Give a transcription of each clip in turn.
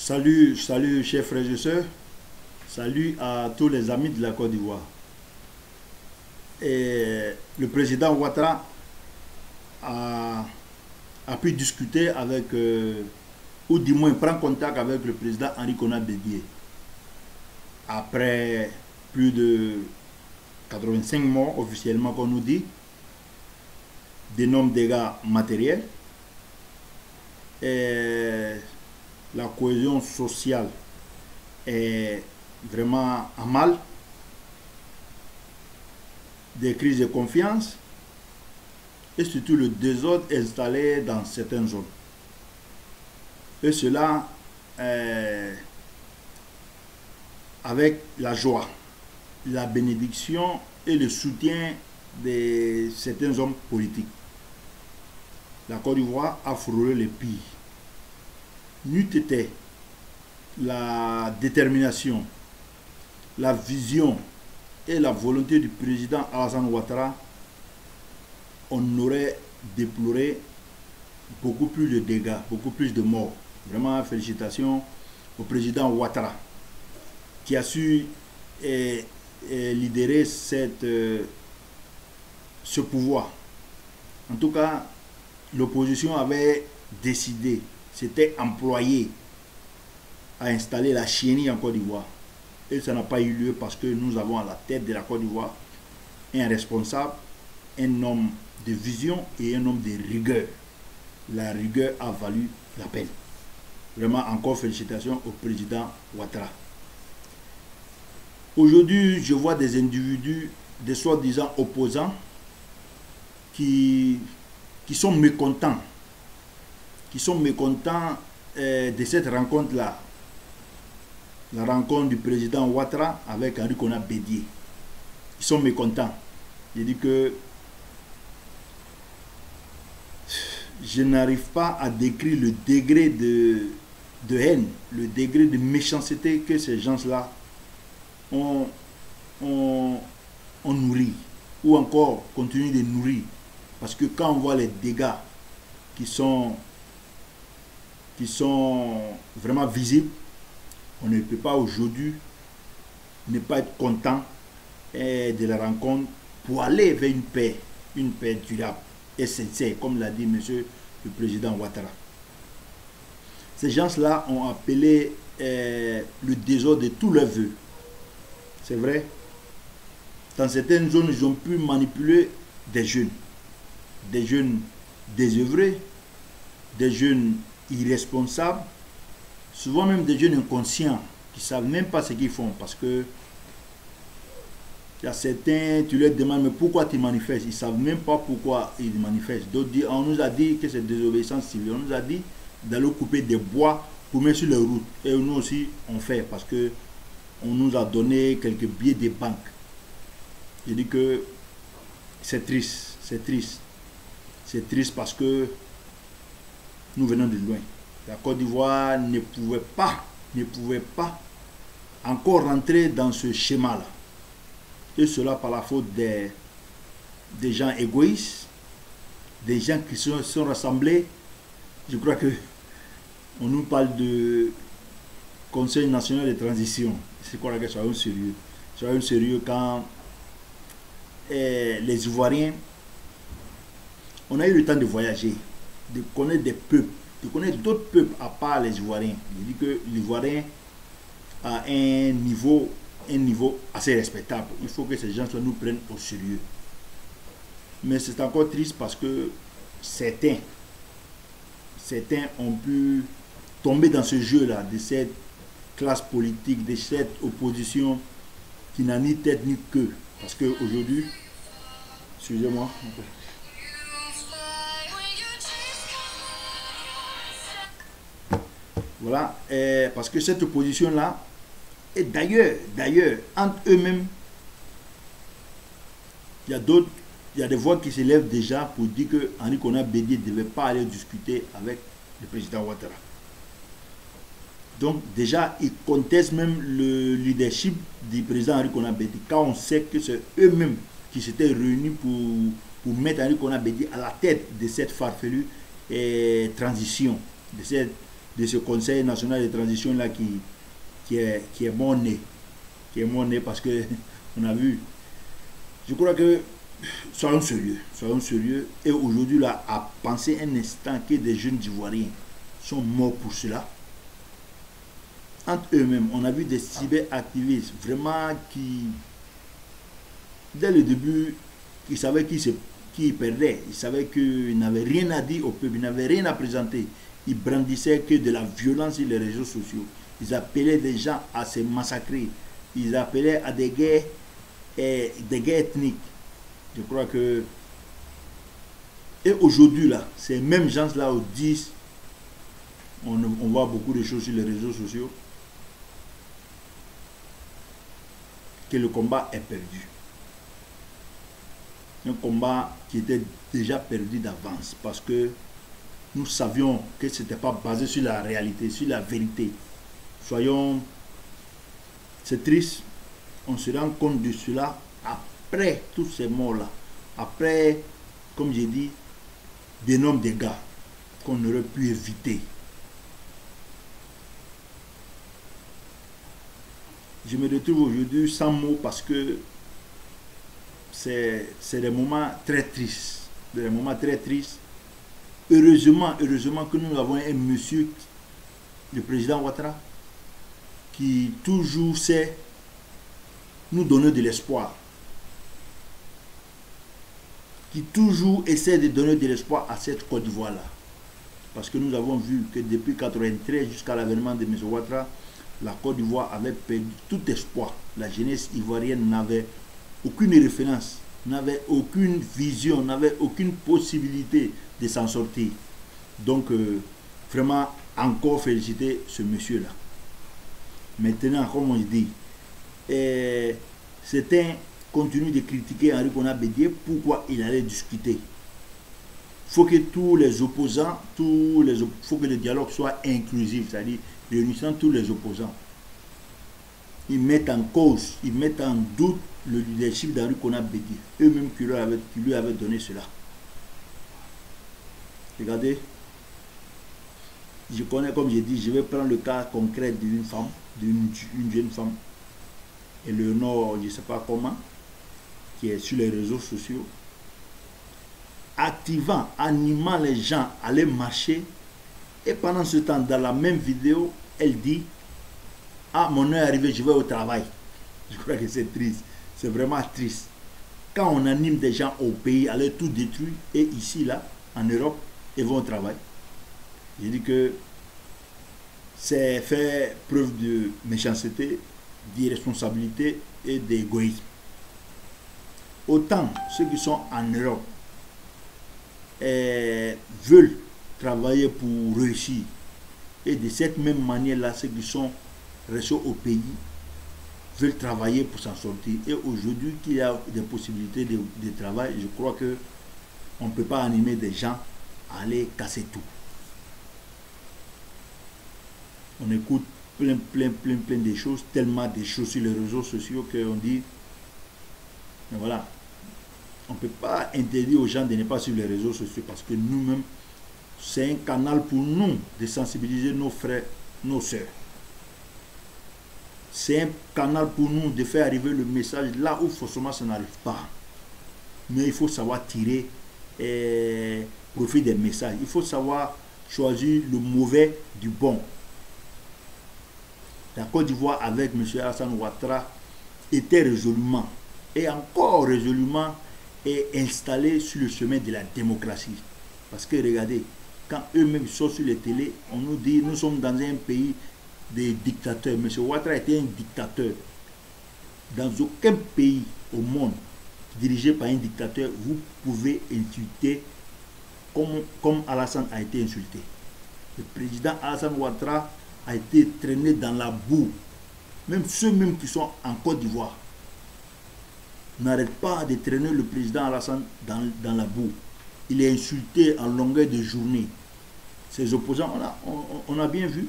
Salut chers frères et sœurs, salut à tous les amis de la Côte d'Ivoire. Et le président Ouattara a, a pu discuter avec, ou du moins prendre contact avec le président Henri Konan Bédié. Après plus de 85 morts officiellement qu'on nous dit, d'énormes dégâts matériels, et la cohésion sociale est vraiment à mal, des crises de confiance et surtout le désordre installé dans certaines zones. Et cela avec la joie, la bénédiction et le soutien de certains hommes politiques. La Côte d'Ivoire a frôlé les pires. N'eût été la détermination, la vision et la volonté du président Alassane Ouattara, on aurait déploré beaucoup plus de dégâts, beaucoup plus de morts. Vraiment, félicitations au président Ouattara qui a su lidérer ce pouvoir. En tout cas, l'opposition avait décidé, s'était employé à installer la chenille en Côte d'Ivoire. Et ça n'a pas eu lieu parce que nous avons à la tête de la Côte d'Ivoire un responsable, un homme de vision et un homme de rigueur. La rigueur a valu la peine. Vraiment, encore félicitations au président Ouattara. Aujourd'hui, je vois des individus, des soi-disant opposants, qui sont mécontents. Qui sont mécontents de cette rencontre-là. La rencontre du président Ouattara avec Henri Konan Bédié. Ils sont mécontents. Je dis que je n'arrive pas à décrire le degré de haine, le degré de méchanceté que ces gens-là ont nourri, ou encore continuent de nourrir. Parce que quand on voit les dégâts qui sont vraiment visibles, on ne peut pas aujourd'hui ne pas être content de la rencontre pour aller vers une paix durable et sincère, comme l'a dit monsieur le président Ouattara. Ces gens-là ont appelé le désordre de tous leurs voeux. C'est vrai. Dans certaines zones, ils ont pu manipuler des jeunes désœuvrés, des jeunes irresponsables, souvent même des jeunes inconscients qui ne savent même pas ce qu'ils font, parce que il y a certains, tu leur demandes mais pourquoi tu manifestes, ils ne savent même pas pourquoi ils manifestent. D'autres disent, on nous a dit que c'est désobéissance civile, on nous a dit d'aller couper des bois pour mettre sur les routes, et nous aussi on fait parce que on nous a donné quelques billets de banque. Je dis que c'est triste, c'est triste. C'est triste parce que nous venons de loin. La Côte d'Ivoire ne pouvait pas encore rentrer dans ce schéma-là. Et cela par la faute des gens égoïstes, des gens qui sont rassemblés. Je crois que on nous parle de Conseil national de transition. C'est quoi que soyons sérieux. Soyons sérieux quand les Ivoiriens, on a eu le temps de voyager, de connaître des peuples, de connaître d'autres peuples à part les Ivoiriens. Je dis que l'Ivoirien a un niveau assez respectable. Il faut que ces gens-là nous prennent au sérieux. Mais c'est encore triste parce que certains ont pu tomber dans ce jeu-là, de cette classe politique, de cette opposition qui n'a ni tête ni queue. Parce qu'aujourd'hui, excusez-moi, voilà, parce que cette opposition-là, et d'ailleurs, entre eux-mêmes, il y a des voix qui s'élèvent déjà pour dire que Henri Konan Bédié ne devait pas aller discuter avec le président Ouattara. Donc déjà, ils contestent même le leadership du président Henri Konan Bédié, quand on sait que c'est eux-mêmes qui s'étaient réunis pour mettre Henri Konan Bédié à la tête de cette farfelue transition, de cette de ce Conseil national de transition-là qui est bon né. Qui est bon né parce que on a vu. Je crois que soyons sérieux. Et aujourd'hui, là, à penser un instant que des jeunes Ivoiriens sont morts pour cela. Entre eux-mêmes, on a vu des cyberactivistes vraiment qui, dès le début, ils savaient qui perdait. Ils savaient qu'ils n'avaient rien à dire au peuple, ils n'avaient rien à présenter. Ils brandissaient que de la violence sur les réseaux sociaux. Ils appelaient des gens à se massacrer. Ils appelaient à des guerres ethniques. Je crois que... Et aujourd'hui, là, ces mêmes gens-là, au 10, on voit beaucoup de choses sur les réseaux sociaux, que le combat est perdu. Un combat qui était déjà perdu d'avance parce que nous savions que ce n'était pas basé sur la réalité, sur la vérité. C'est triste, on se rend compte de cela après tous ces morts-là, après, comme j'ai dit, d'énormes dégâts qu'on aurait pu éviter. Je me retrouve aujourd'hui sans mots parce que c'est des moments très tristes. Des moments très tristes. Heureusement que nous avons un monsieur, le président Ouattara, qui toujours sait nous donner de l'espoir. Qui toujours essaie de donner de l'espoir à cette Côte d'Ivoire-là. Parce que nous avons vu que depuis 1993 jusqu'à l'avènement de M. Ouattara, la Côte d'Ivoire avait perdu tout espoir. La jeunesse ivoirienne n'avait aucune référence, n'avait aucune vision, n'avait aucune possibilité de s'en sortir. Donc, vraiment, encore féliciter ce monsieur-là. Maintenant, comme on dit, certains continuent de critiquer Henri Konan Bédié, pourquoi il allait discuter. Il faut que tous les opposants, faut que le dialogue soit inclusif, c'est-à-dire réunissant tous les opposants. Ils mettent en cause, ils mettent en doute le leadership d'Henri Konan Bédié, eux-mêmes qui lui avaient donné cela. Regardez, je connais, comme j'ai dit, je vais prendre le cas concret d'une femme, d'une jeune femme, Eleonore, je ne sais pas comment, qui est sur les réseaux sociaux, animant les gens à aller marcher, et pendant ce temps, dans la même vidéo, elle dit « Ah, mon heure est arrivée, je vais au travail. » Je crois que c'est triste, c'est vraiment triste. Quand on anime des gens au pays à aller tout détruire, et ici, là, en Europe, ils vont au travail. Je dis que c'est faire preuve de méchanceté, d'irresponsabilité et d'égoïsme. Autant ceux qui sont en Europe veulent travailler pour réussir, et de cette même manière-là, ceux qui sont restés au pays veulent travailler pour s'en sortir. Et aujourd'hui qu'il y a des possibilités de travail, je crois que on ne peut pas animer des gens à aller casser tout. On écoute plein de choses, tellement de choses sur les réseaux sociaux qu'on dit, mais voilà, on ne peut pas interdire aux gens de ne pas suivre les réseaux sociaux parce que nous-mêmes, c'est un canal pour nous de sensibiliser nos frères, nos sœurs. C'est un canal pour nous de faire arriver le message là où forcément ça n'arrive pas. Mais il faut savoir tirer profit des messages. Il faut savoir choisir le mauvais du bon. La Côte d'Ivoire avec M. Alassane Ouattara était résolument et encore résolument installée sur le chemin de la démocratie. Parce que regardez, quand eux-mêmes sont sur les télés, on nous dit nous sommes dans un pays de dictateurs. M. Ouattara était un dictateur. Dans aucun pays au monde dirigé par un dictateur, vous pouvez insulter comme Alassane a été insulté. Le président Alassane Ouattara a été traîné dans la boue. Même ceux-mêmes qui sont en Côte d'Ivoire n'arrêtent pas de traîner le président Alassane dans la boue. Il est insulté en longueur de journée. Ses opposants, on a bien vu,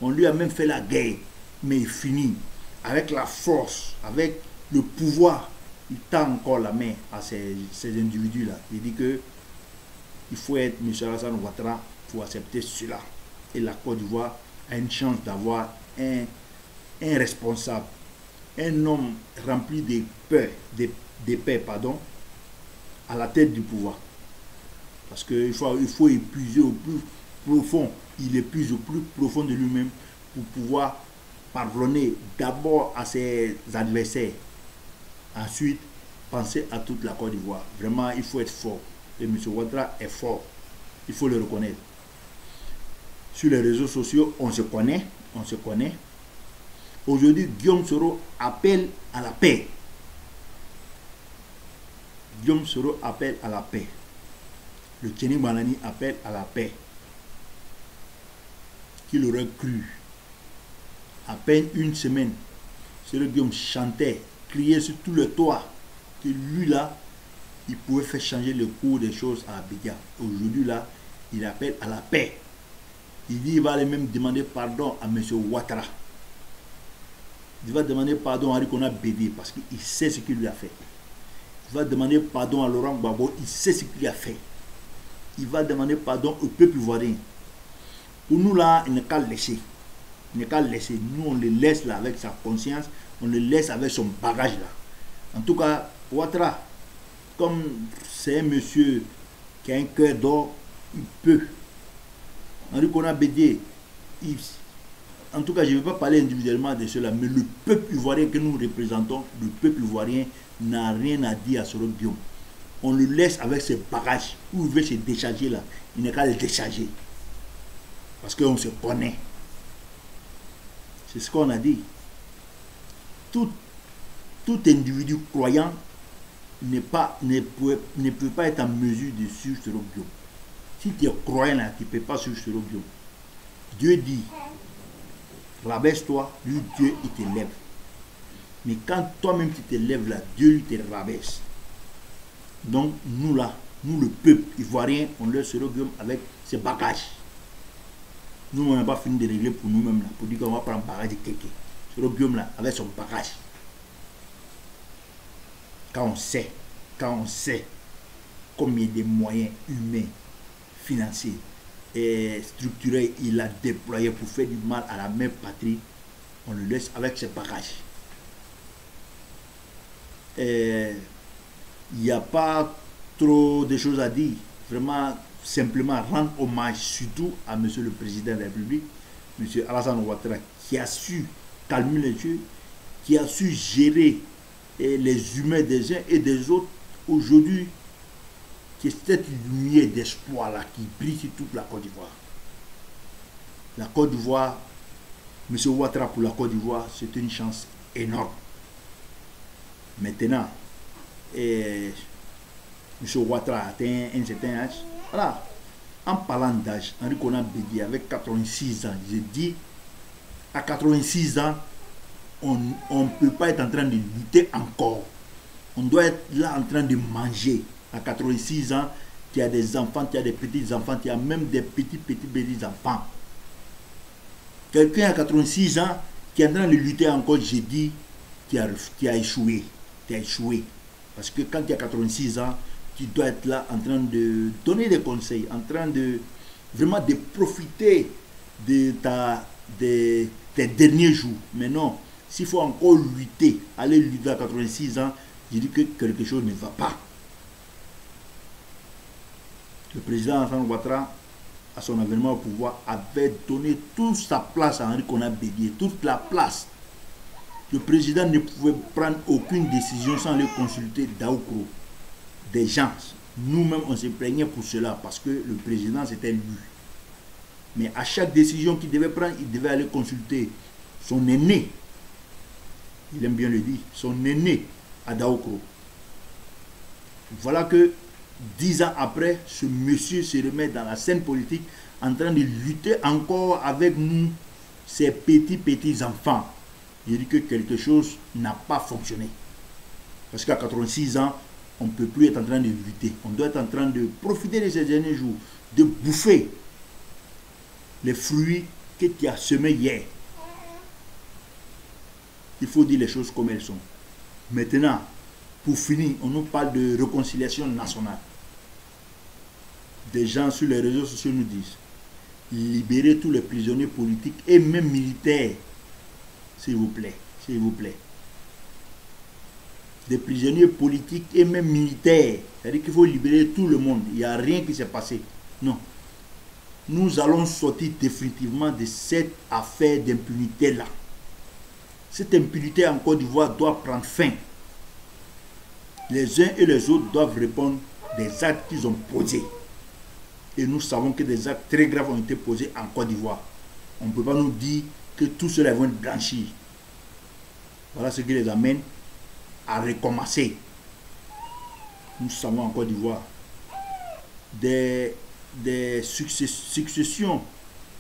on lui a même fait la guerre, mais il finit avec la force, avec le pouvoir. Il tend encore la main à ces individus-là. Il dit que il faut être M. Alassane Ouattara pour accepter cela. Et la Côte d'Ivoire a une chance d'avoir un responsable, un homme rempli de paix, pardon, à la tête du pouvoir. Parce qu'il faut épuiser au plus profond, il épuise au plus profond de lui-même pour pouvoir pardonner d'abord à ses adversaires, ensuite penser à toute la Côte d'Ivoire. Vraiment, il faut être fort. Et M. Ouattara est fort, il faut le reconnaître. Sur les réseaux sociaux, on se connaît. Aujourd'hui, Guillaume Soro appelle à la paix. Guillaume Soro appelle à la paix. Le Tchéni Banani appelle à la paix. Qui l'aurait cru? À peine une semaine, Soro Guillaume chantait, criait sur tout le toit que lui là, il pouvait faire changer le cours des choses à Abidjan. Aujourd'hui là, il appelle à la paix. Il dit qu'il va même demander pardon à M. Ouattara. Il va demander pardon à Rikona Bédé parce qu'il sait ce qu'il lui a fait. Il va demander pardon à Laurent Gbagbo, il sait ce qu'il a fait. Il va demander pardon au peuple ivoirien. Pour nous là, il n'est qu'à laisser. Il n'est qu'à laisser. Nous, on le laisse là avec sa conscience, on le laisse avec son bagage là. En tout cas, Ouattara, comme c'est un monsieur qui a un cœur d'or, il peut. Henri Konan Bédié, en tout cas, je ne vais pas parler individuellement de cela, mais le peuple ivoirien que nous représentons, le peuple ivoirien n'a rien à dire à Soro Guillaume. On le laisse avec ses bagages. Où il veut se décharger là, il n'est qu'à le décharger. Parce qu'on se connaît. C'est ce qu'on a dit. Tout individu croyant ne peut pas être en mesure de suivre Soro Guillaume. Si tu es croyant là, tu ne peux pas suivre Soro Guillaume. Dieu dit, rabaisse-toi, lui Dieu il te lève. Mais quand toi-même tu te lèves là, Dieu lui te rabaisse. Donc nous là, nous le peuple ivoirien, on laisse Soro Guillaume avec ses bagages. Nous on n'a pas fini de régler pour nous-mêmes là, pour dire qu'on va prendre un bagage de quelqu'un. Soro Guillaume là, avec son bagage. Quand on sait combien de moyens humains, financiers et structurels il a déployé pour faire du mal à la même patrie, on le laisse avec ses bagages. Il n'y a pas trop de choses à dire. Vraiment, simplement rendre hommage surtout à Monsieur le Président de la République, Monsieur Alassane Ouattara, qui a su calmer les yeux, qui a su gérer les humains des uns et des autres. Aujourd'hui, qui est cette lumière d'espoir là qui brille sur toute la Côte d'Ivoire. La Côte d'Ivoire, M. Ouattara pour la Côte d'Ivoire, c'est une chance énorme. Maintenant, M. Ouattara a atteint un certain âge. Voilà. En parlant d'âge, Henri Konan Bédié avec 86 ans, je dis, à 86 ans, on ne peut pas être en train de lutter encore. On doit être là en train de manger. À 86 ans, tu as des enfants, tu as des petits-enfants, tu as même des petits-enfants. Quelqu'un à 86 ans qui est en train de lutter encore, j'ai dit, tu as échoué. Tu as échoué. Parce que quand tu as 86 ans, tu dois être là en train de donner des conseils, en train de vraiment de profiter de tes derniers jours. Mais non, s'il faut encore lutter, aller lutter à 86 ans, je dis que quelque chose ne va pas. Le président Alassane Ouattara, à son avènement au pouvoir, avait donné toute sa place à Henri Konan Bédié, toute la place. Le président ne pouvait prendre aucune décision sans le consulter d'Aoukro, des gens. Nous-mêmes, on se plaignait pour cela, parce que le président, c'était lui. Mais à chaque décision qu'il devait prendre, il devait aller consulter son aîné. Il aime bien le dire, son aîné à Daoukro. Voilà que 10 ans après, ce monsieur se remet dans la scène politique en train de lutter encore avec nous, ces petits enfants. Il dit que quelque chose n'a pas fonctionné. Parce qu'à 86 ans, on ne peut plus être en train de lutter. On doit être en train de profiter de ces derniers jours, de bouffer les fruits que tu as semés hier. Il faut dire les choses comme elles sont. Maintenant, pour finir, on nous parle de réconciliation nationale. Des gens sur les réseaux sociaux nous disent, libérer tous les prisonniers politiques et même militaires. S'il vous plaît, s'il vous plaît. Des prisonniers politiques et même militaires. C'est-à-dire qu'il faut libérer tout le monde. Il n'y a rien qui s'est passé. Non. Nous allons sortir définitivement de cette affaire d'impunité-là. Cette impunité en Côte d'Ivoire doit prendre fin. Les uns et les autres doivent répondre des actes qu'ils ont posés. Et nous savons que des actes très graves ont été posés en Côte d'Ivoire. On ne peut pas nous dire que tout cela va être blanchi. Voilà ce qui les amène à recommencer. Nous savons en Côte d'Ivoire des successions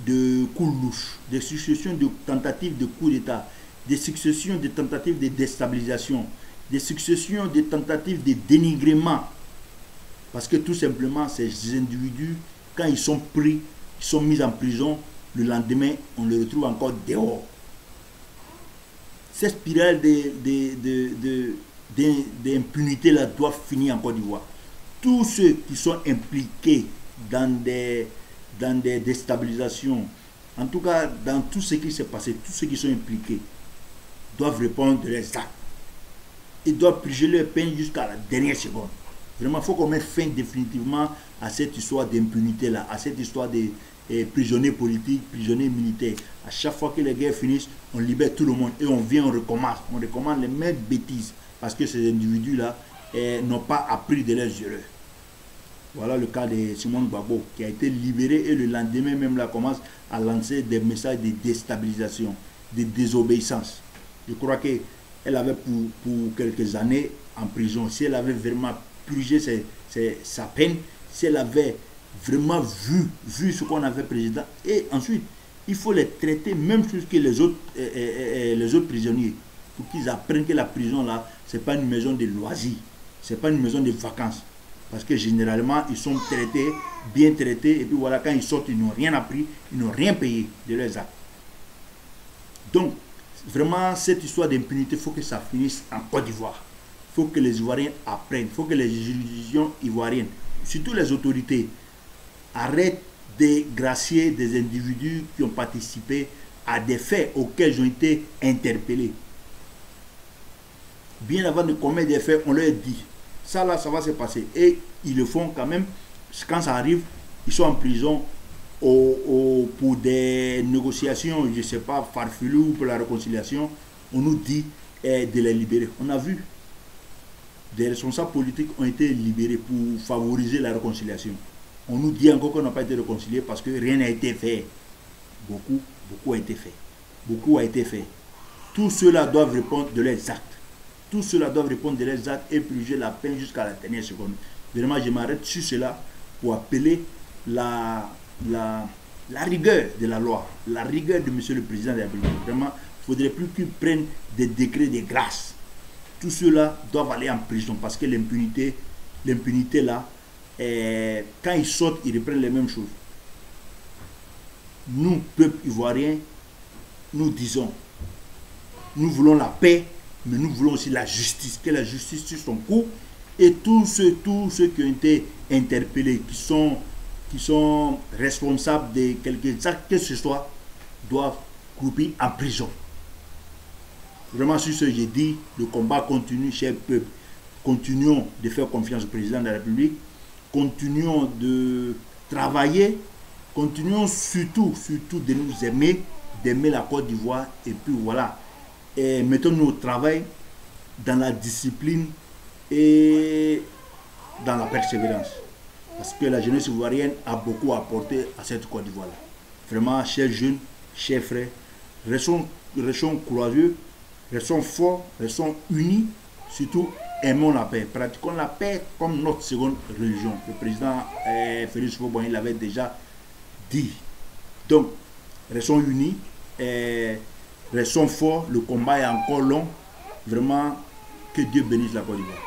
de coups louches, des successions de tentatives de coup d'État, des successions de tentatives de déstabilisation, des successions de tentatives de dénigrement. Parce que tout simplement, ces individus, quand ils sont pris, ils sont mis en prison, le lendemain, on les retrouve encore dehors. Cette spirale d'impunité-là doit finir en Côte d'Ivoire. Tous ceux qui sont impliqués dans des déstabilisations, en tout cas dans tout ce qui s'est passé, tous ceux qui sont impliqués doivent répondre de leurs actes. Ils doivent purger leur peine jusqu'à la dernière seconde. Vraiment, il faut qu'on mette fin définitivement à cette histoire d'impunité-là, à cette histoire de prisonniers politiques, prisonniers militaires. À chaque fois que les guerres finissent, on libère tout le monde et on vient, on recommence. On recommence les mêmes bêtises parce que ces individus-là n'ont pas appris de leurs erreurs. Voilà le cas de Simone Gbagbo qui a été libéré et le lendemain même là commence à lancer des messages de déstabilisation, de désobéissance. Je crois qu'elle avait pour quelques années en prison, si elle avait vraiment purgé sa peine, si elle avait vraiment vu ce qu'on avait président, et ensuite il faut les traiter même chose que les autres prisonniers, pour qu'ils apprennent que la prison là, c'est pas une maison de loisirs, c'est pas une maison de vacances. Parce que généralement, ils sont traités, bien traités, et puis voilà, quand ils sortent, ils n'ont rien appris, ils n'ont rien payé de leurs actes. Donc, vraiment, cette histoire d'impunité, il faut que ça finisse en Côte d'Ivoire. Il faut que les Ivoiriens apprennent, il faut que les juridictions ivoiriennes, surtout les autorités, arrêtent de gracier des individus qui ont participé à des faits auxquels ils ont été interpellés. Bien avant de commettre des faits, on leur dit ça là, ça va se passer. Et ils le font quand même. Quand ça arrive, ils sont en prison pour des négociations, je ne sais pas, farfelues ou pour la réconciliation. On nous dit de les libérer. On a vu des responsables politiques ont été libérés pour favoriser la réconciliation. On nous dit encore qu'on n'a pas été réconcilié parce que rien n'a été fait. Beaucoup a été fait. Beaucoup a été fait. Tous ceux-là doivent répondre de leurs actes. Tous ceux-là doivent répondre de leurs actes et purger la peine jusqu'à la dernière seconde. Vraiment, je m'arrête sur cela pour appeler la rigueur de la loi, la rigueur de M. le Président de la République. Vraiment, il ne faudrait plus qu'ils prennent des décrets de grâce. Tous ceux-là doivent aller en prison parce que l'impunité là, quand ils sortent, ils reprennent les mêmes choses. Nous, peuple ivoirien, nous disons, nous voulons la paix, mais nous voulons aussi la justice, que la justice suive son cours, et tous ceux qui ont été interpellés, qui sont responsables de quelques actes que ce soit, doivent croupir en prison. Vraiment, sur ce, j'ai dit, le combat continue, cher peuple. Continuons de faire confiance au président de la République, continuons de travailler, continuons surtout de nous aimer, d'aimer la Côte d'Ivoire, et puis voilà. Et mettons-nous au travail dans la discipline et dans la persévérance. Parce que la jeunesse ivoirienne a beaucoup apporté à cette Côte d'Ivoire-là. Vraiment, chers jeunes, chers frères, restons courageux, restons forts, restons unis, surtout aimons la paix. Pratiquons la paix comme notre seconde religion. Le président Félix Houphouët-Boigny l'avait déjà dit. Donc, restons unis. Restons forts, le combat est encore long. Vraiment, que Dieu bénisse la Côte d'Ivoire.